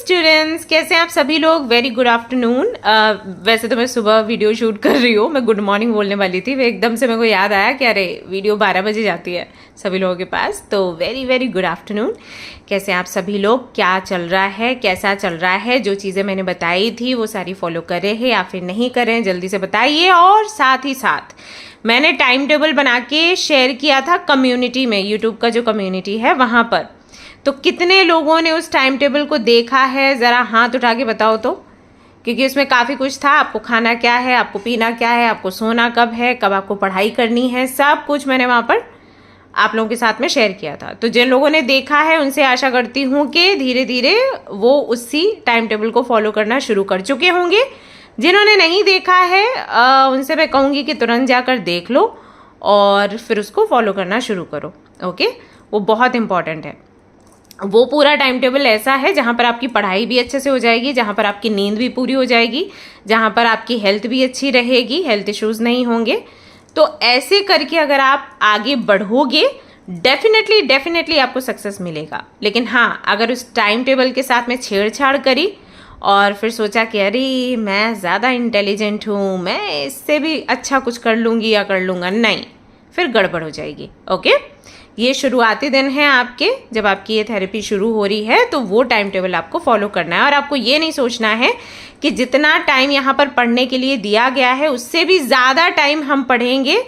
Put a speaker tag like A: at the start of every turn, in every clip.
A: Students, कैसे हैं आप सभी लोग। Very good afternoon. वैसे तो मैं सुबह वीडियो शूट कर रही हूँ, मैं गुड मॉर्निंग बोलने वाली थी, वे एकदम से मेरे को याद आया कि अरे वीडियो 12 बजे जाती है सभी लोगों के पास। तो वेरी वेरी गुड आफ्टरनून। कैसे हैं आप सभी लोग, क्या चल रहा है, कैसा चल रहा है। जो चीज़ें मैंने बताई थी वो सारी फॉलो कर रहे हैं या फिर नहीं कर रहे हैं, जल्दी से बताइए। और साथ ही साथ मैंने टाइम टेबल बना के शेयर किया था कम्युनिटी में, यूट्यूब का जो कम्युनिटी है वहाँ पर। तो कितने लोगों ने उस टाइम टेबल को देखा है, ज़रा हाथ उठा के बताओ तो। क्योंकि उसमें काफ़ी कुछ था, आपको खाना क्या है, आपको पीना क्या है, आपको सोना कब है, कब आपको पढ़ाई करनी है, सब कुछ मैंने वहाँ पर आप लोगों के साथ में शेयर किया था। तो जिन लोगों ने देखा है उनसे आशा करती हूँ कि धीरे धीरे वो उसी टाइम टेबल को फॉलो करना शुरू कर चुके होंगे। जिन्होंने नहीं देखा है उनसे मैं कहूँगी कि तुरंत जाकर देख लो और फिर उसको फॉलो करना शुरू करो। ओके, वो बहुत इंपॉर्टेंट है। वो पूरा टाइम टेबल ऐसा है जहाँ पर आपकी पढ़ाई भी अच्छे से हो जाएगी, जहाँ पर आपकी नींद भी पूरी हो जाएगी, जहाँ पर आपकी हेल्थ भी अच्छी रहेगी, हेल्थ इश्यूज़ नहीं होंगे। तो ऐसे करके अगर आप आगे बढ़ोगे डेफिनेटली आपको सक्सेस मिलेगा। लेकिन हाँ, अगर उस टाइम टेबल के साथ में छेड़छाड़ करी और फिर सोचा कि अरे मैं ज़्यादा इंटेलिजेंट हूँ, मैं इससे भी अच्छा कुछ कर लूँगी या कर लूँगा, नहीं, फिर गड़बड़ हो जाएगी। ओके, ये शुरुआती दिन है आपके, जब आपकी ये थेरेपी शुरू हो रही है, तो वो टाइम टेबल आपको फॉलो करना है। और आपको ये नहीं सोचना है कि जितना टाइम यहाँ पर पढ़ने के लिए दिया गया है उससे भी ज़्यादा टाइम हम पढ़ेंगे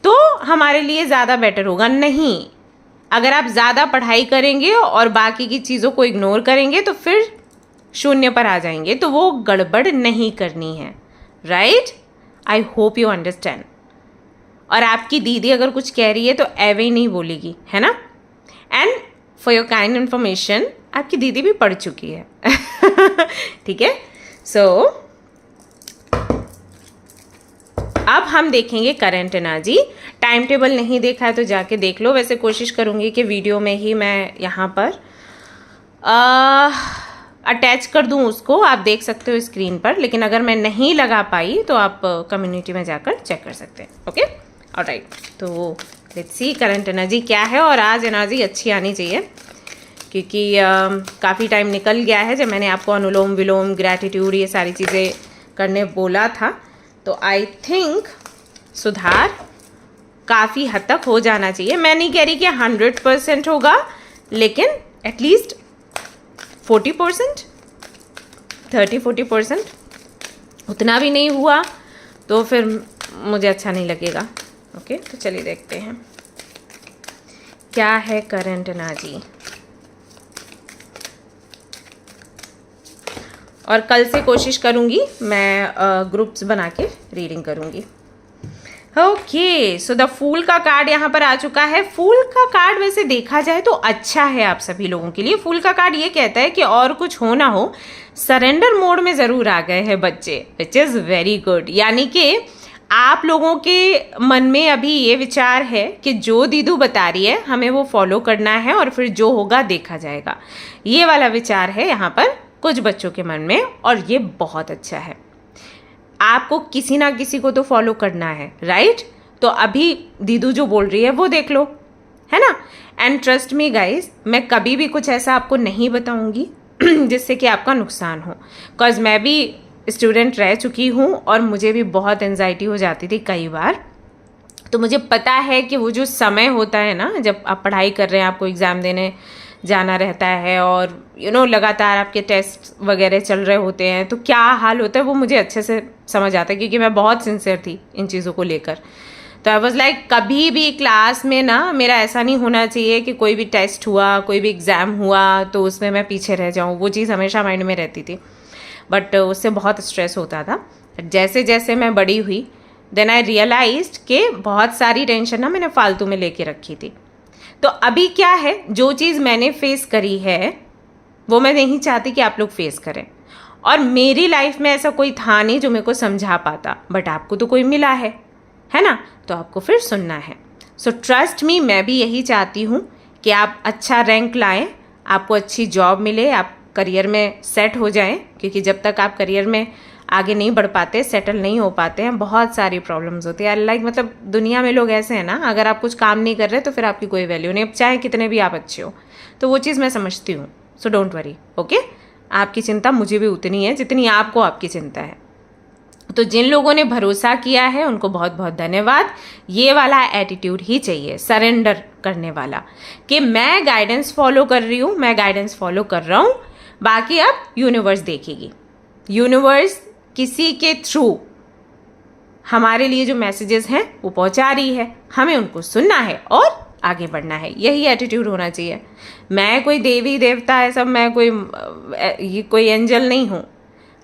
A: तो हमारे लिए ज़्यादा बेटर होगा। नहीं, अगर आप ज़्यादा पढ़ाई करेंगे और बाकी की चीज़ों को इग्नोर करेंगे तो फिर शून्य पर आ जाएंगे। तो वो गड़बड़ नहीं करनी है। Right, I hope you understand. और आपकी दीदी अगर कुछ कह रही है तो एवे ही नहीं बोलेगी, है ना। And for your kind information, आपकी दीदी भी पढ़ चुकी है। ठीक है। सो अब हम देखेंगे करंट एनर्जी। टाइम टेबल नहीं देखा है तो जाके देख लो। वैसे कोशिश करूँगी कि वीडियो में ही मैं यहाँ पर अटैच कर दूँ उसको, आप देख सकते हो स्क्रीन पर। लेकिन अगर मैं नहीं लगा पाई तो आप कम्युनिटी में जाकर चेक कर सकते हैं। Okay, alright. तो लेट्स सी करंट एनर्जी क्या है। और आज एनर्जी अच्छी आनी चाहिए क्योंकि काफ़ी टाइम निकल गया है जब मैंने आपको अनुलोम विलोम, ग्रैटिट्यूड, ये सारी चीज़ें करने बोला था। तो आई थिंक सुधार काफ़ी हद तक हो जाना चाहिए। मैं नहीं कह रही कि 100% होगा, लेकिन एटलीस्ट 40%, 30-40%, उतना भी नहीं हुआ तो फिर मुझे अच्छा नहीं लगेगा। ओके, तो चलिए देखते हैं क्या है करंट एनर्जी। और कल से कोशिश करूँगी मैं ग्रुप्स बना के रीडिंग करूँगी। ओके, सो द फूल का कार्ड यहाँ पर आ चुका है। फूल का कार्ड वैसे देखा जाए तो अच्छा है आप सभी लोगों के लिए। फूल का कार्ड ये कहता है कि और कुछ हो ना हो, सरेंडर मोड में ज़रूर आ गए हैं बच्चे, विच इज़ वेरी गुड। यानी कि आप लोगों के मन में अभी ये विचार है कि जो दीदू बता रही है हमें वो फॉलो करना है और फिर जो होगा देखा जाएगा। ये वाला विचार है यहाँ पर कुछ बच्चों के मन में, और ये बहुत अच्छा है। आपको किसी ना किसी को तो फॉलो करना है, राइट। तो अभी दीदू जो बोल रही है वो देख लो, है ना। एंड ट्रस्ट मी गाइज, मैं कभी भी कुछ ऐसा आपको नहीं बताऊंगी जिससे कि आपका नुकसान हो। बिकॉज मैं भी स्टूडेंट रह चुकी हूँ और मुझे भी बहुत एंजाइटी हो जाती थी कई बार। तो मुझे पता है कि वो जो समय होता है ना, जब आप पढ़ाई कर रहे हैं, आपको एग्ज़ाम देने जाना रहता है और लगातार आपके टेस्ट वगैरह चल रहे होते हैं, तो क्या हाल होता है वो मुझे अच्छे से समझ आता है क्योंकि मैं बहुत सिंसियर थी इन चीज़ों को लेकर। तो आई वॉज लाइक, कभी भी क्लास में ना मेरा ऐसा नहीं होना चाहिए कि कोई भी टेस्ट हुआ, कोई भी एग्ज़ाम हुआ तो उसमें मैं पीछे रह जाऊँ। वो चीज़ हमेशा माइंड में रहती थी, बट उससे बहुत स्ट्रेस होता था। जैसे जैसे मैं बड़ी हुई, देन आई रियलाइज्ड कि बहुत सारी टेंशन ना मैंने फालतू में लेके रखी थी। तो अभी क्या है, जो चीज़ मैंने फेस करी है वो मैं नहीं चाहती कि आप लोग फेस करें। और मेरी लाइफ में ऐसा कोई था नहीं जो मेरे को समझा पाता, बट आपको तो कोई मिला है ना, तो आपको फिर सुनना है। सो ट्रस्ट मी, मैं भी यही चाहती हूँ कि आप अच्छा रैंक लाएं, आपको अच्छी जॉब मिले, आप करियर में सेट हो जाएं। क्योंकि जब तक आप करियर में आगे नहीं बढ़ पाते, सेटल नहीं हो पाते हैं, बहुत सारी प्रॉब्लम्स होती है। लाइक मतलब दुनिया में लोग ऐसे हैं ना, अगर आप कुछ काम नहीं कर रहे तो फिर आपकी कोई वैल्यू नहीं, चाहे कितने भी आप अच्छे हो। तो वो चीज़ मैं समझती हूँ। So don't worry, okay. आपकी चिंता मुझे भी उतनी है जितनी आपको आपकी चिंता है। तो जिन लोगों ने भरोसा किया है उनको बहुत बहुत धन्यवाद। ये वाला एटीट्यूड ही चाहिए, सरेंडर करने वाला, कि मैं गाइडेंस फॉलो कर रही हूँ, मैं गाइडेंस फॉलो कर रहा हूँ, बाकी अब यूनिवर्स देखेगी। यूनिवर्स किसी के थ्रू हमारे लिए जो मैसेजेस हैं वो पहुंचा रही है, हमें उनको सुनना है और आगे बढ़ना है। यही एटीट्यूड होना चाहिए। मैं कोई देवी देवता है सब, मैं कोई एंजल नहीं हूँ,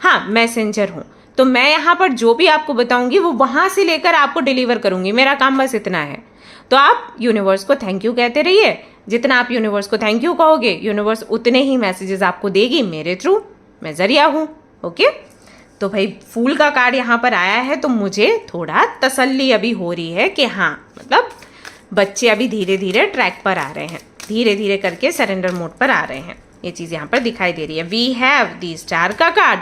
A: हाँ मैसेंजर हूँ। तो मैं यहाँ पर जो भी आपको बताऊंगी वो वहाँ से लेकर आपको डिलीवर करूंगी, मेरा काम बस इतना है। तो आप यूनिवर्स को थैंक यू कहते रहिए। जितना आप यूनिवर्स को थैंक यू कहोगे, यूनिवर्स उतने ही मैसेजेस आपको देगी मेरे थ्रू, मैं जरिया हूँ। ओके, तो भाई फूल का कार्ड यहाँ पर आया है तो मुझे थोड़ा तसल्ली अभी हो रही है कि हाँ, मतलब बच्चे अभी धीरे धीरे ट्रैक पर आ रहे हैं, धीरे धीरे करके सरेंडर मोड पर आ रहे हैं। ये चीज़ यहाँ पर दिखाई दे रही है। वी हैव दी स्टार का कार्ड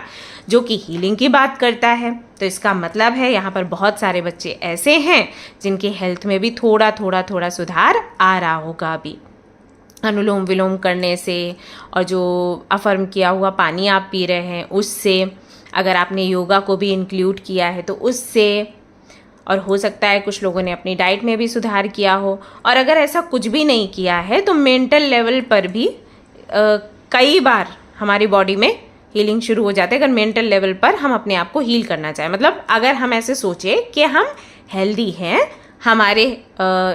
A: जो कि हीलिंग की बात करता है। तो इसका मतलब है यहाँ पर बहुत सारे बच्चे ऐसे हैं जिनके हेल्थ में भी थोड़ा थोड़ा थोड़ा सुधार आ रहा होगा अभी, अनुलोम विलोम करने से, और जो अफर्म किया हुआ पानी आप पी रहे हैं उससे, अगर आपने योगा को भी इंक्लूड किया है तो उससे, और हो सकता है कुछ लोगों ने अपनी डाइट में भी सुधार किया हो। और अगर ऐसा कुछ भी नहीं किया है तो मेंटल लेवल पर भी कई बार हमारी बॉडी में हीलिंग शुरू हो जाती है। अगर मेंटल लेवल पर हम अपने आप को हील करना चाहें, मतलब अगर हम ऐसे सोचें कि हम हेल्दी हैं, हमारे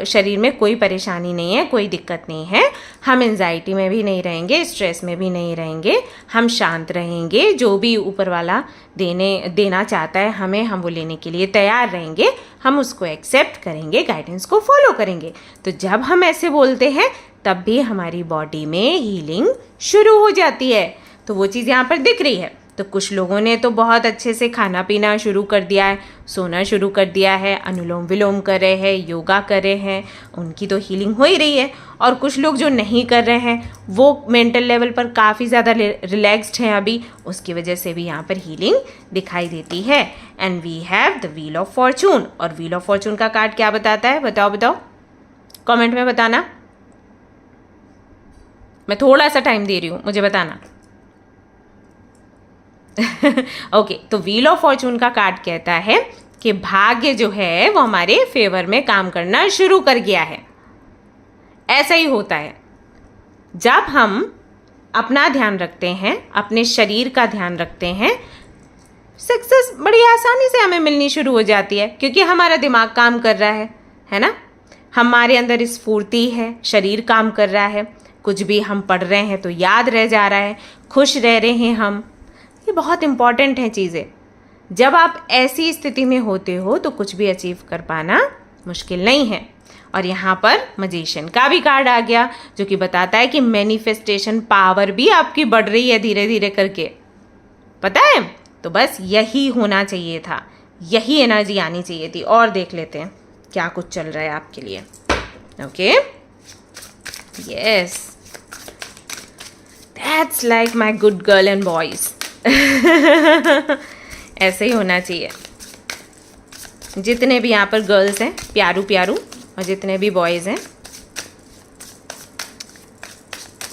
A: शरीर में कोई परेशानी नहीं है, कोई दिक्कत नहीं है, हम एंजाइटी में भी नहीं रहेंगे, स्ट्रेस में भी नहीं रहेंगे, हम शांत रहेंगे, जो भी ऊपर वाला देना चाहता है हमें, हम वो लेने के लिए तैयार रहेंगे, हम उसको एक्सेप्ट करेंगे, गाइडेंस को फॉलो करेंगे। तो जब हम ऐसे बोलते हैं तब भी हमारी बॉडी में हीलिंग शुरू हो जाती है। तो वो चीज़ यहाँ पर दिख रही है। तो कुछ लोगों ने तो बहुत अच्छे से खाना पीना शुरू कर दिया है, सोना शुरू कर दिया है, अनुलोम विलोम कर रहे हैं, योगा कर रहे हैं, उनकी तो हीलिंग हो ही रही है। और कुछ लोग जो नहीं कर रहे हैं वो मेंटल लेवल पर काफ़ी ज़्यादा रिलैक्स्ड हैं अभी, उसकी वजह से भी यहाँ पर हीलिंग दिखाई देती है। And we have the wheel of fortune. और व्हील ऑफ फॉर्चून का कार्ड क्या बताता है, बताओ कॉमेंट में बताना। मैं थोड़ा सा टाइम दे रही हूँ, मुझे बताना। ओके, तो व्हील ऑफ फॉर्चून का कार्ड कहता है कि भाग्य जो है वो हमारे फेवर में काम करना शुरू कर गया है। ऐसा ही होता है जब हम अपना ध्यान रखते हैं, अपने शरीर का ध्यान रखते हैं, सक्सेस बड़ी आसानी से हमें मिलनी शुरू हो जाती है, क्योंकि हमारा दिमाग काम कर रहा है ना, हमारे अंदर स्फूर्ति है, शरीर काम कर रहा है, कुछ भी हम पढ़ रहे हैं तो याद रह जा रहा है, खुश रह रहे हैं हम। ये बहुत इंपॉर्टेंट है चीज़ें। जब आप ऐसी स्थिति में होते हो तो कुछ भी अचीव कर पाना मुश्किल नहीं है। और यहाँ पर मैजिशियन का भी कार्ड आ गया जो कि बताता है कि मैनिफेस्टेशन पावर भी आपकी बढ़ रही है धीरे धीरे करके, पता है। तो बस यही होना चाहिए था, यही एनर्जी आनी चाहिए थी। और देख लेते हैं क्या कुछ चल रहा है आपके लिए। Okay, yes, that's like my good girl and boys. ऐसे ही होना चाहिए। जितने भी यहाँ पर गर्ल्स हैं प्यारू प्यारू, और जितने भी बॉयज़ हैं,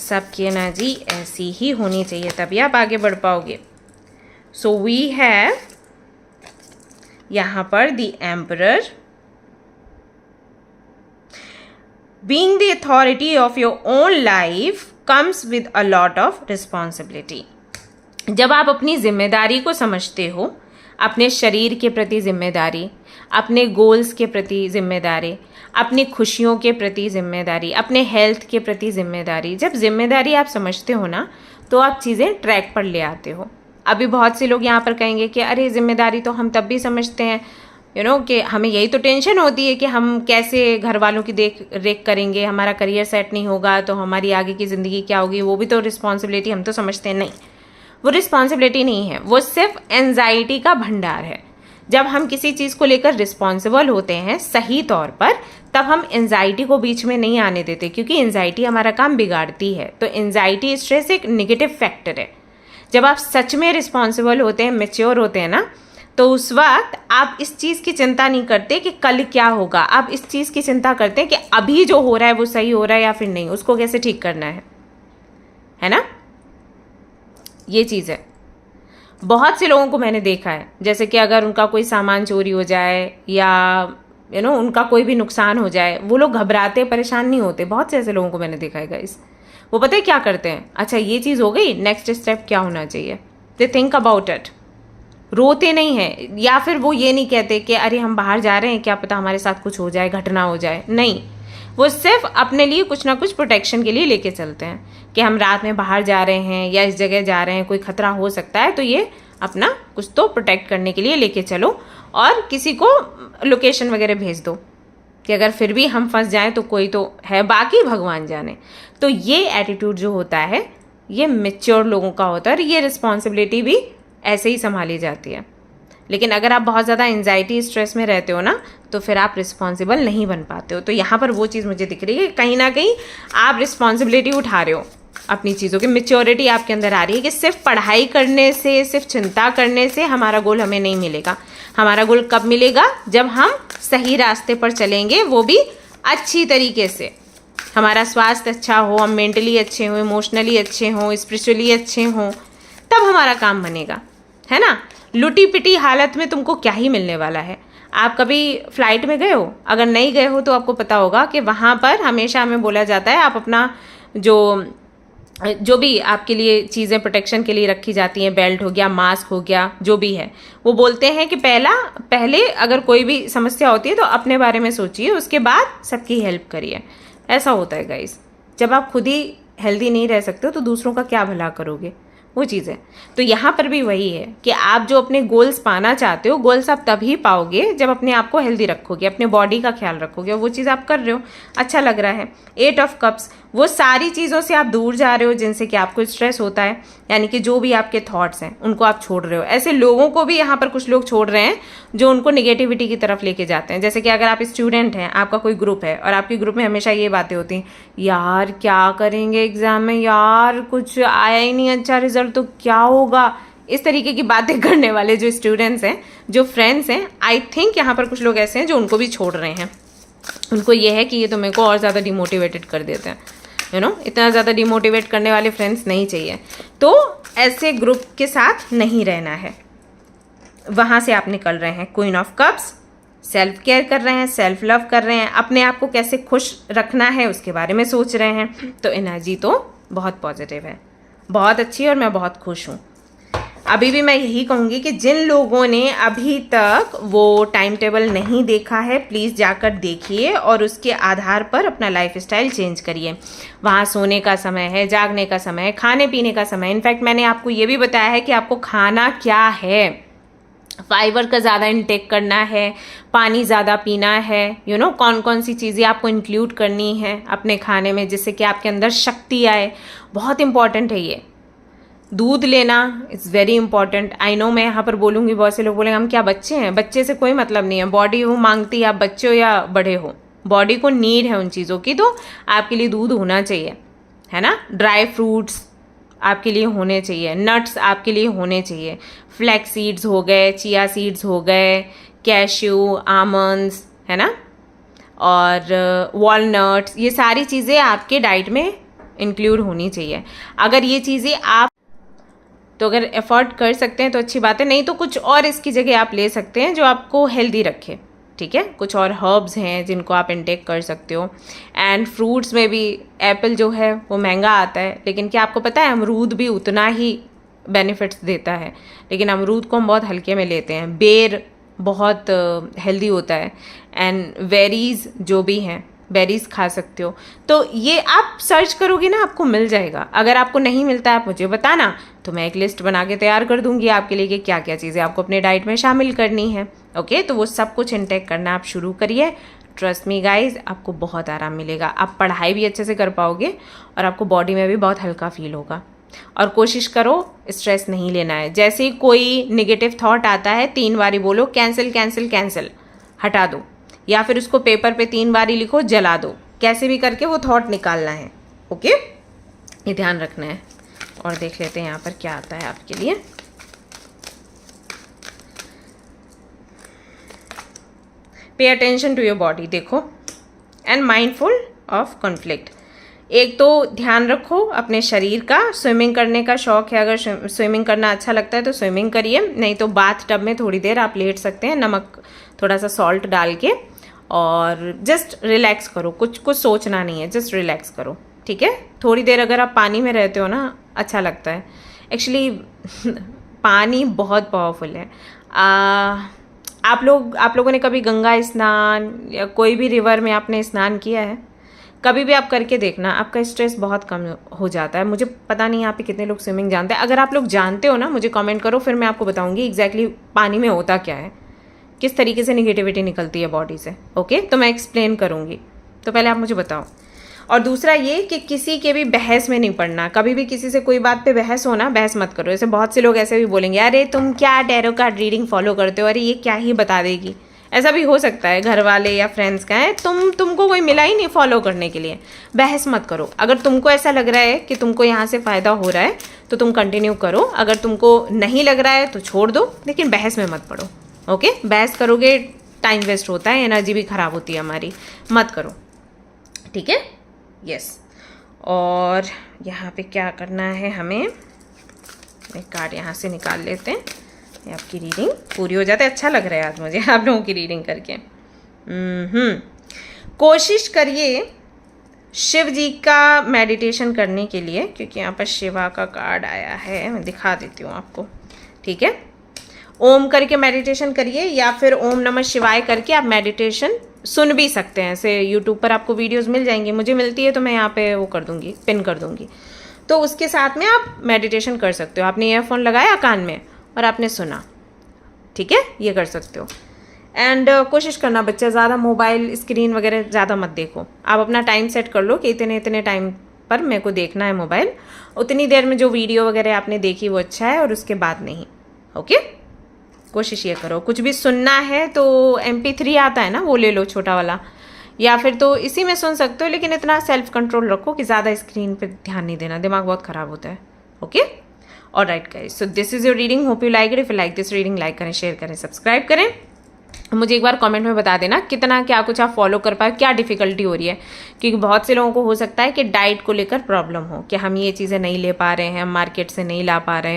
A: सबकी एनर्जी ऐसी ही होनी चाहिए, तभी आप आगे बढ़ पाओगे। सो वी हैव यहाँ पर the emperor. Being the authority of your own life comes with a lot of responsibility. जब आप अपनी जिम्मेदारी को समझते हो, अपने शरीर के प्रति जिम्मेदारी, अपने गोल्स के प्रति जिम्मेदारी, अपनी खुशियों के प्रति जिम्मेदारी, अपने हेल्थ के प्रति जिम्मेदारी, जब जिम्मेदारी आप समझते हो ना तो आप चीज़ें ट्रैक पर ले आते हो। अभी बहुत से लोग यहाँ पर कहेंगे कि अरे जिम्मेदारी तो हम तब भी समझते हैं कि हमें यही तो टेंशन होती है कि हम कैसे घर वालों की देख रेख करेंगे, हमारा करियर सेट नहीं होगा तो हमारी आगे की ज़िंदगी क्या होगी, वो भी तो रिस्पॉन्सिबिलिटी हम तो समझते हैं। नहीं, वो रिस्पॉन्सिबिलिटी नहीं है, वो सिर्फ एंजाइटी का भंडार है। जब हम किसी चीज़ को लेकर रिस्पॉन्सिबल होते हैं सही तौर पर, तब हम एंजाइटी को बीच में नहीं आने देते, क्योंकि एंजाइटी हमारा काम बिगाड़ती है। तो एंजाइटी स्ट्रेस एक नेगेटिव फैक्टर है। जब आप सच में रिस्पॉन्सिबल होते हैं, मैच्योर होते हैं ना, तो उस वक्त आप इस चीज़ की चिंता नहीं करते कि कल क्या होगा, आप इस चीज़ की चिंता करते हैं कि अभी जो हो रहा है वो सही हो रहा है या फिर नहीं, उसको कैसे ठीक करना है ना। ये चीज़ है। बहुत से लोगों को मैंने देखा है, जैसे कि अगर उनका कोई सामान चोरी हो जाए या उनका कोई भी नुकसान हो जाए, वो लोग घबराते परेशान नहीं होते। बहुत से ऐसे लोगों को मैंने देखा है गाइस। वो पता है क्या करते हैं, अच्छा ये चीज़ हो गई, नेक्स्ट स्टेप क्या होना चाहिए, दे थिंक अबाउट इट। रोते नहीं हैं, या फिर वो ये नहीं कहते कि अरे हम बाहर जा रहे हैं, क्या पता हमारे साथ कुछ हो जाए, घटना हो जाए। नहीं, वो सिर्फ अपने लिए कुछ ना कुछ प्रोटेक्शन के लिए लेके चलते हैं कि हम रात में बाहर जा रहे हैं या इस जगह जा रहे हैं, कोई खतरा हो सकता है, तो ये अपना कुछ तो प्रोटेक्ट करने के लिए लेके चलो, और किसी को लोकेशन वगैरह भेज दो कि अगर फिर भी हम फंस जाएं तो कोई तो है, बाकी भगवान जाने। तो ये एटीट्यूड जो होता है ये मैच्योर लोगों का होता है, और ये रिस्पॉन्सिबिलिटी भी ऐसे ही संभाली जाती है। लेकिन अगर आप बहुत ज़्यादा एंजाइटी स्ट्रेस में रहते हो ना, तो फिर आप रिस्पॉन्सिबल नहीं बन पाते हो। तो यहाँ पर वो चीज़ मुझे दिख रही है, कहीं ना कहीं आप रिस्पॉन्सिबिलिटी उठा रहे हो अपनी चीज़ों की, मेच्योरिटी आपके अंदर आ रही है कि सिर्फ पढ़ाई करने से, सिर्फ चिंता करने से हमारा गोल हमें नहीं मिलेगा। हमारा गोल कब मिलेगा, जब हम सही रास्ते पर चलेंगे, वो भी अच्छी तरीके से। हमारा स्वास्थ्य अच्छा हो, हम मेंटली अच्छे हों, इमोशनली अच्छे हों, स्पिरिचुअली अच्छे हों, तब हमारा काम बनेगा, है ना। लुटी पिटी हालत में तुमको क्या ही मिलने वाला है। आप कभी फ्लाइट में गए हो? अगर नहीं गए हो तो आपको पता होगा कि वहाँ पर हमेशा हमें बोला जाता है, आप अपना जो भी आपके लिए चीज़ें प्रोटेक्शन के लिए रखी जाती हैं, बेल्ट हो गया, मास्क हो गया, जो भी है, वो बोलते हैं कि पहले अगर कोई भी समस्या होती है तो अपने बारे में सोचिए, उसके बाद सबकी हेल्प करिए। ऐसा होता है गाइस। जब आप खुद ही हेल्दी नहीं रह सकते हो तो दूसरों का क्या भला करोगे, वो चीज़ है। तो यहाँ पर भी वही है कि आप जो अपने गोल्स पाना चाहते हो, गोल्स आप तभी पाओगे जब अपने आप को हेल्दी रखोगे, अपने बॉडी का ख्याल रखोगे, और वो चीज़ आप कर रहे हो, अच्छा लग रहा है। 8 ऑफ कप्स, वो सारी चीज़ों से आप दूर जा रहे हो जिनसे कि आपको स्ट्रेस होता है, यानी कि जो भी आपके थॉट्स हैं उनको आप छोड़ रहे हो। ऐसे लोगों को भी यहाँ पर कुछ लोग छोड़ रहे हैं जो उनको निगेटिविटी की तरफ लेके जाते हैं। जैसे कि अगर आप स्टूडेंट हैं, आपका कोई ग्रुप है, और आपके ग्रुप में हमेशा ये बातें होती हैं, यार क्या करेंगे एग्जाम में, यार कुछ आया ही नहीं अच्छा रिजल्ट तो क्या होगा, इस तरीके की बातें करने वाले जो स्टूडेंट्स हैं, जो फ्रेंड्स हैं, आई थिंक यहाँ पर कुछ लोग ऐसे हैं जो उनको भी छोड़ रहे हैं। उनको ये है कि ये तो मेरे को और ज़्यादा डिमोटिवेटेड कर देते हैं, इतना ज़्यादा डिमोटिवेट करने वाले फ्रेंड्स नहीं चाहिए। तो ऐसे ग्रुप के साथ नहीं रहना है, वहाँ से आप निकल रहे हैं। Queen of cups, self care कर रहे हैं, सेल्फ लव कर रहे हैं, अपने आप को कैसे खुश रखना है उसके बारे में सोच रहे हैं। तो एनर्जी तो बहुत पॉजिटिव है, बहुत अच्छी, और मैं बहुत खुश हूँ। अभी भी मैं यही कहूँगी कि जिन लोगों ने अभी तक वो टाइम टेबल नहीं देखा है, प्लीज़ जाकर देखिए और उसके आधार पर अपना लाइफस्टाइल चेंज करिए। वहाँ सोने का समय है, जागने का समय है, खाने पीने का समय। इनफैक्ट मैंने आपको ये भी बताया है कि आपको खाना क्या है। फाइबर का ज़्यादा इंटेक करना है, पानी ज़्यादा पीना है, कौन कौन सी चीज़ें आपको इंक्लूड करनी है अपने खाने में जिससे कि आपके अंदर शक्ति आए। बहुत इंपॉर्टेंट है ये। दूध लेना is very important. I know मैं यहाँ पर बोलूँगी, बहुत से लोग बोलेंगे हम क्या बच्चे हैं, बच्चे से कोई मतलब नहीं है। बॉडी वो मांगती है, आप बच्चे हो या बड़े हो, बॉडी को नीड है उन चीज़ों की, तो आपके लिए दूध होना चाहिए, है ना। ड्राई फ्रूट्स आपके लिए होने चाहिए, नट्स आपके लिए होने चाहिए, फ्लैक्स सीड्स हो गए, चिया सीड्स हो गए, कैश्यू, आमंड्स, है ना, और वॉलनट्स, ये सारी चीज़ें आपके डाइट में इंक्लूड होनी चाहिए। अगर ये चीज़ें आप तो अगर एफर्ट कर सकते हैं तो अच्छी बात है, नहीं तो कुछ और इसकी जगह आप ले सकते हैं जो आपको हेल्दी रखे, ठीक है। कुछ और हर्ब्स हैं जिनको आप इंटेक कर सकते हो। एंड फ्रूट्स में भी एप्पल जो है वो महंगा आता है, लेकिन क्या आपको पता है अमरूद भी उतना ही बेनिफिट्स देता है, लेकिन अमरूद को हम बहुत हल्के में लेते हैं। बेर बहुत हेल्दी होता है, एंड वेरीज़ जो भी हैं, बेरीज खा सकते हो। तो ये आप सर्च करोगे ना, आपको मिल जाएगा। अगर आपको नहीं मिलता है आप मुझे बताना, तो मैं एक लिस्ट बना के तैयार कर दूंगी आपके लिए कि क्या क्या चीज़ें आपको अपने डाइट में शामिल करनी है। ओके, तो वो सब कुछ इंटेक करना आप शुरू करिए। ट्रस्ट मी गाइज, आपको बहुत आराम मिलेगा, आप पढ़ाई भी अच्छे से कर पाओगे और आपको बॉडी में भी बहुत हल्का फील होगा। और कोशिश करो स्ट्रेस नहीं लेना है। जैसे ही कोई निगेटिव थॉट आता है 3 बारी बोलो कैंसिल कैंसिल कैंसिल, हटा दो, या फिर उसको पेपर पे 3 बारी लिखो, जला दो, कैसे भी करके वो थॉट निकालना है। ओके, ये ध्यान रखना है। और देख लेते हैं यहाँ पर क्या आता है आपके लिए। Pay attention to your body, देखो, एंड माइंडफुल ऑफ कॉन्फ्लिक्ट। एक तो ध्यान रखो अपने शरीर का, स्विमिंग करने का शौक है, अगर स्विमिंग करना अच्छा लगता है तो स्विमिंग करिए, नहीं तो बाथ टब में थोड़ी देर आप लेट सकते हैं, नमक थोड़ा सा सॉल्ट डाल के, और जस्ट रिलैक्स करो, कुछ सोचना नहीं है, जस्ट रिलैक्स करो, ठीक है। थोड़ी देर अगर आप पानी में रहते हो ना, अच्छा लगता है एक्चुअली। पानी बहुत पावरफुल है। आप लोगों ने कभी गंगा स्नान या कोई भी रिवर में आपने स्नान किया है? कभी भी आप करके देखना, आपका स्ट्रेस बहुत कम हो जाता है। मुझे पता नहीं यहाँ पे कितने लोग स्विमिंग जानते हैं, अगर आप लोग जानते हो ना मुझे कमेंट करो, फिर मैं आपको बताऊंगी एग्जैक्टली पानी में होता क्या है, किस तरीके से निगेटिविटी निकलती है बॉडी से। ओके, तो मैं एक्सप्लेन करूँगी, तो पहले आप मुझे बताओ। और दूसरा ये कि किसी के भी बहस में नहीं पड़ना, कभी भी किसी से कोई बात पे बहस हो ना, बहस मत करो। जैसे बहुत से लोग ऐसे भी बोलेंगे, अरे तुम क्या टैरो कार्ड रीडिंग फॉलो करते हो, अरे ये क्या ही बता देगी। ऐसा भी हो सकता है, घर वाले या फ्रेंड्स का है, तुमको कोई मिला ही नहीं फॉलो करने के लिए, बहस मत करो। अगर तुमको ऐसा लग रहा है कि तुमको यहाँ से फ़ायदा हो रहा है तो तुम कंटिन्यू करो, अगर तुमको नहीं लग रहा है तो छोड़ दो, लेकिन बहस में मत पड़ो। ओके, बहस करोगे टाइम वेस्ट होता है, एनर्जी भी ख़राब होती है हमारी, मत करो, ठीक है। यस, और यहाँ पे क्या करना है हमें, एक कार्ड यहाँ से निकाल लेते हैं, ये आपकी रीडिंग पूरी हो जाती है। अच्छा लग रहा है आज मुझे आप लोगों की रीडिंग करके। कोशिश करिए शिव जी का मेडिटेशन करने के लिए, क्योंकि यहाँ पर शिवा का कार्ड आया है, मैं दिखा देती हूँ आपको, ठीक है। ओम करके मेडिटेशन करिए, या फिर ओम नमः शिवाय करके आप मेडिटेशन सुन भी सकते हैं। ऐसे यूट्यूब पर आपको वीडियोस मिल जाएंगी, मुझे मिलती है तो मैं यहाँ पे वो कर दूँगी, पिन कर दूँगी, तो उसके साथ में आप मेडिटेशन कर सकते हो। आपने ईयरफोन लगाया कान में और आपने सुना, ठीक है, ये कर सकते हो। एंड कोशिश करना बच्चा ज़्यादा मोबाइल स्क्रीन वगैरह ज़्यादा मत देखो। आप अपना टाइम सेट कर लो कि इतने टाइम पर मेरे को देखना है मोबाइल, उतनी देर में जो वीडियो वगैरह आपने देखी वो अच्छा है, और उसके बाद नहीं। ओके, कोशिश ये करो। कुछ भी सुनना है तो MP3 आता है ना, वो ले लो छोटा वाला, या फिर तो इसी में सुन सकते हो, लेकिन इतना सेल्फ कंट्रोल रखो कि ज़्यादा स्क्रीन पे ध्यान नहीं देना, दिमाग बहुत ख़राब होता है। Okay, alright guys, so this is your reading, hope you like it. If you like this reading, like करें, शेयर करें, सब्सक्राइब करें। मुझे एक बार कमेंट में बता देना कितना क्या कुछ आप फॉलो कर पाए, क्या डिफ़िकल्टी हो रही है, क्योंकि बहुत से लोगों को हो सकता है कि डाइट को लेकर प्रॉब्लम हो, कि हम ये चीज़ें नहीं ले पा रहे हैं, हम मार्केट से नहीं ला पा रहे हैं।